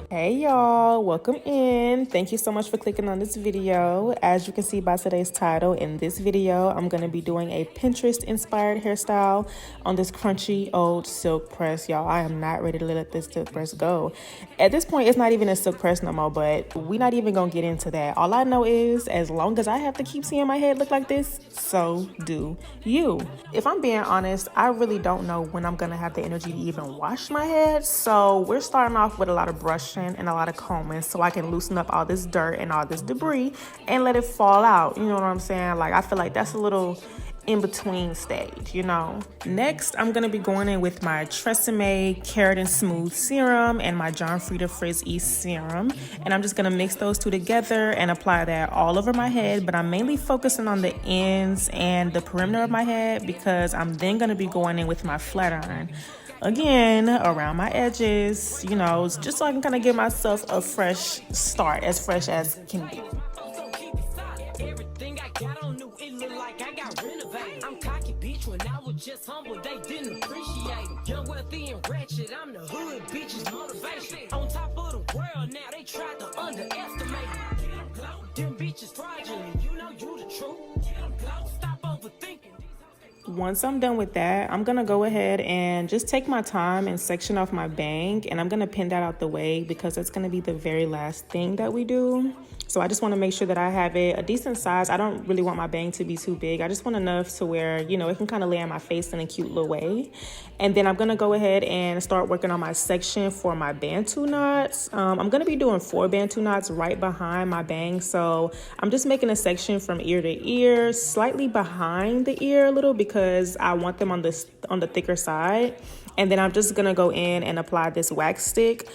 Hey y'all, welcome in. Thank you so much for clicking on this video. As you can see by today's title, in this video I'm going to be doing a Pinterest inspired hairstyle on this crunchy old silk press. Y'all, I am not ready to let this silk press go. At this point it's not even a silk press no more, but we're not even gonna get into that. All I know is as long as I have to keep seeing my head look like this, so do you. If I'm being honest, I really don't know when I'm gonna have the energy to even wash my head, so we're starting off with a lot of brushing and a lot of combing so I can loosen up all this dirt and all this debris and let it fall out. You know what I'm saying? Like, I feel like that's a little in between stage, you know. Next, I'm gonna be going in with my Tresemme Keratin Smooth Serum and my John Frieda Frizz Ease Serum, and I'm just gonna mix those two together and apply that all over my head, but I'm mainly focusing on the ends and the perimeter of my head because I'm then gonna be going in with my flat iron again around my edges, you know, just so I can kind of give myself a fresh start, as fresh as can be. I'm cocky bitch when I was just humble, they didn't appreciate it. Young, wealthy, and ratchet, I'm the hood bitch's motivation. On top of the world now, they tried to underestimate me. Them bitches fraudulent, you know you the truth. Stop overthinking. Once I'm done with that, I'm gonna go ahead and just take my time and section off my bang, and I'm gonna pin that out the way because it's gonna be the very last thing that we do. So I just want to make sure that I have it a decent size. I don't really want my bang to be too big. I just want enough to where, you know, it can kind of lay on my face in a cute little way. And then I'm going to go ahead and start working on my section for my bantu knots. I'm going to be doing 4 bantu knots right behind my bang. So I'm just making a section from ear to ear, slightly behind the ear a little because I want them on the thicker side. And then I'm just going to go in and apply this wax stick.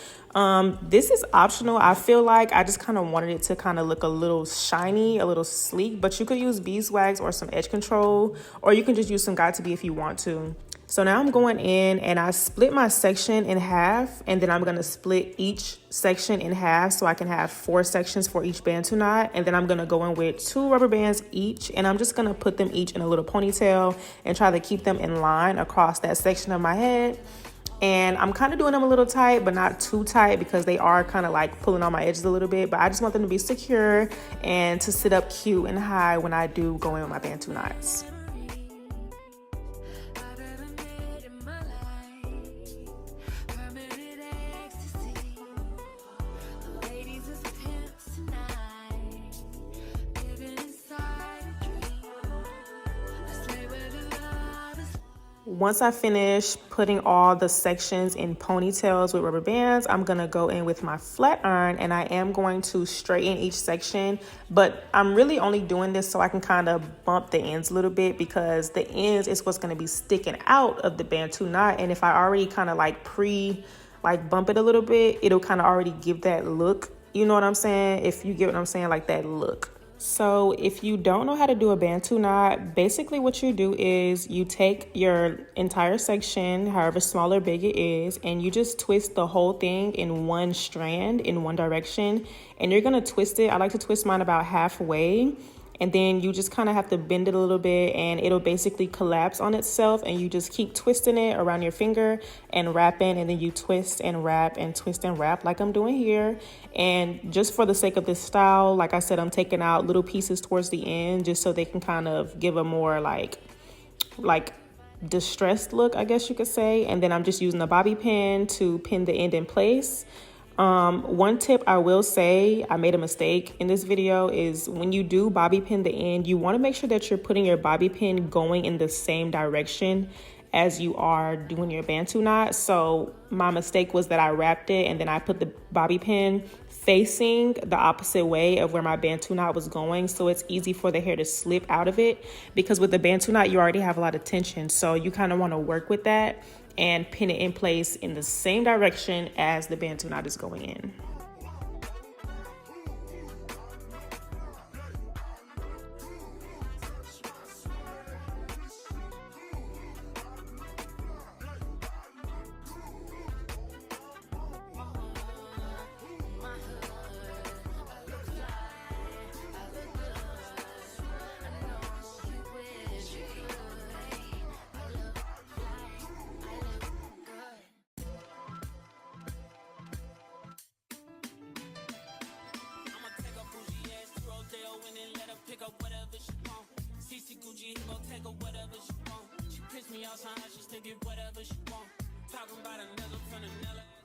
This is optional. I feel like I just kind of wanted it to kind of look a little shiny, a little sleek, but you could use beeswax or some edge control, or you can just use some Got2b if you want to. So now I'm going in and I split my section in half, and then I'm going to split each section in half so I can have 4 sections for each bantu knot. And then I'm going to go in with 2 rubber bands each, and I'm just going to put them each in a little ponytail and try to keep them in line across that section of my head. And I'm kind of doing them a little tight, but not too tight because they are kind of like pulling on my edges a little bit. But I just want them to be secure and to sit up cute and high when I do go in with my bantu knots. Once I finish putting all the sections in ponytails with rubber bands, I'm gonna go in with my flat iron and I am going to straighten each section, but I'm really only doing this so I can kind of bump the ends a little bit because the ends is what's gonna be sticking out of the bantu knot. And if I already kind of like bump it a little bit, it'll kind of already give that look. You know what I'm saying? If you get what I'm saying, like that look. So if you don't know how to do a bantu knot, basically what you do is you take your entire section, however small or big it is, and you just twist the whole thing in one strand in one direction. And you're gonna twist it. I like to twist mine about halfway. And then you just kind of have to bend it a little bit and it'll basically collapse on itself, and you just keep twisting it around your finger and wrapping, and then you twist and wrap and twist and wrap like I'm doing here. And just for the sake of this style, like I said, I'm taking out little pieces towards the end just so they can kind of give a more like distressed look, I guess you could say. And then I'm just using the bobby pin to pin the end in place. One tip I will say, I made a mistake in this video, is when you do bobby pin the end, you want to make sure that you're putting your bobby pin going in the same direction as you are doing your bantu knot. So my mistake was that I wrapped it and then I put the bobby pin facing the opposite way of where my bantu knot was going, so it's easy for the hair to slip out of it, because with the bantu knot you already have a lot of tension, so you kind of want to work with that and pin it in place in the same direction as the bantu knot is going in.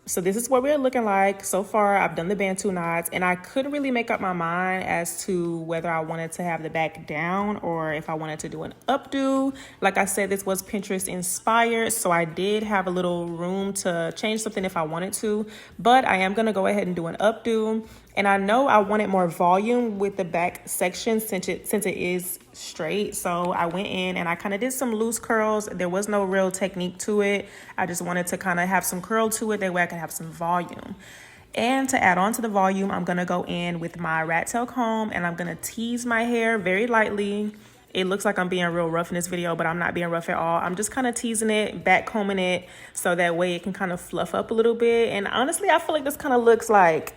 So this is what we're looking like. So far, I've done the Bantu knots, and I couldn't really make up my mind as to whether I wanted to have the back down or if I wanted to do an updo. Like I said, this was Pinterest inspired, so I did have a little room to change something if I wanted to, but I am gonna go ahead and do an updo. And I know I wanted more volume with the back section since it is straight. So I went in and I kind of did some loose curls. There was no real technique to it. I just wanted to kind of have some curl to it. That way I could have some volume. And to add on to the volume, I'm going to go in with my rat tail comb and I'm going to tease my hair very lightly. It looks like I'm being real rough in this video, but I'm not being rough at all. I'm just kind of teasing it, back combing it, so that way it can kind of fluff up a little bit. And honestly, I feel like this kind of looks like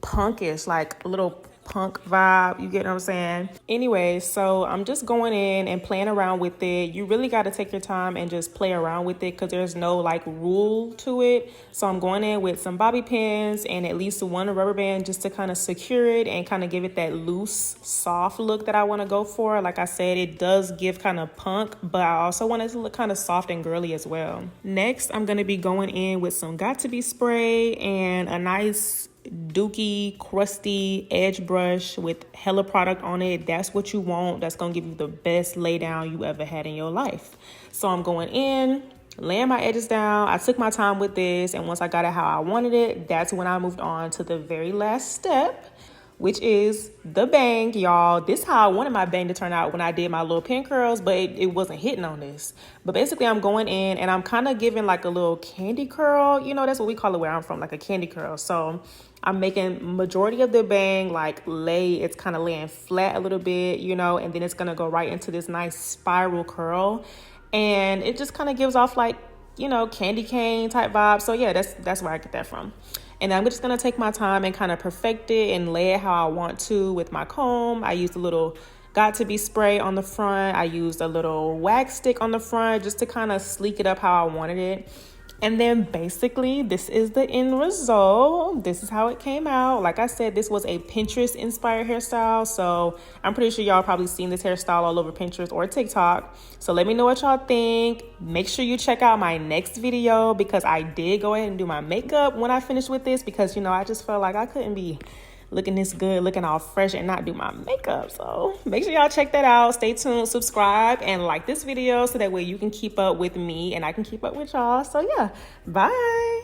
punkish, like a little punk vibe, you get what I'm saying? Anyway, so I'm just going in and playing around with it. You really got to take your time and just play around with it because there's no like rule to it. So I'm going in with some bobby pins and at least one rubber band just to kind of secure it and kind of give it that loose, soft look that I want to go for. Like I said, it does give kind of punk, but I also want it to look kind of soft and girly as well. Next, I'm going to be going in with some Got To Be spray and a nice dookie crusty edge brush with hella product on it. That's what you want. That's gonna give you the best lay down you ever had in your life. So I'm going in, laying my edges down. I took my time with this, and once I got it how I wanted it, that's when I moved on to the very last step, which is the bang, y'all. This is how I wanted my bang to turn out when I did my little pin curls, but it wasn't hitting on this. But basically, I'm going in and I'm kind of giving like a little candy curl. You know, that's what we call it where I'm from, like a candy curl. So I'm making majority of the bang like it's kind of laying flat a little bit, you know, and then it's going to go right into this nice spiral curl. And it just kind of gives off like, you know, candy cane type vibe. So yeah, that's where I get that from. And I'm just going to take my time and kind of perfect it and lay it how I want to with my comb. I used a little Got To Be spray on the front. I used a little wax stick on the front just to kind of sleek it up how I wanted it. And then basically this is the end result. This is how it came out. Like I said, this was a Pinterest inspired hairstyle. So I'm pretty sure y'all probably seen this hairstyle all over Pinterest or TikTok. So let me know what y'all think. Make sure you check out my next video because I did go ahead and do my makeup when I finished with this because, you know, I just felt like I couldn't be looking this good, looking all fresh and not do my makeup. So make sure y'all check that out. Stay tuned, subscribe, and like this video so that way you can keep up with me and I can keep up with y'all. So yeah, bye.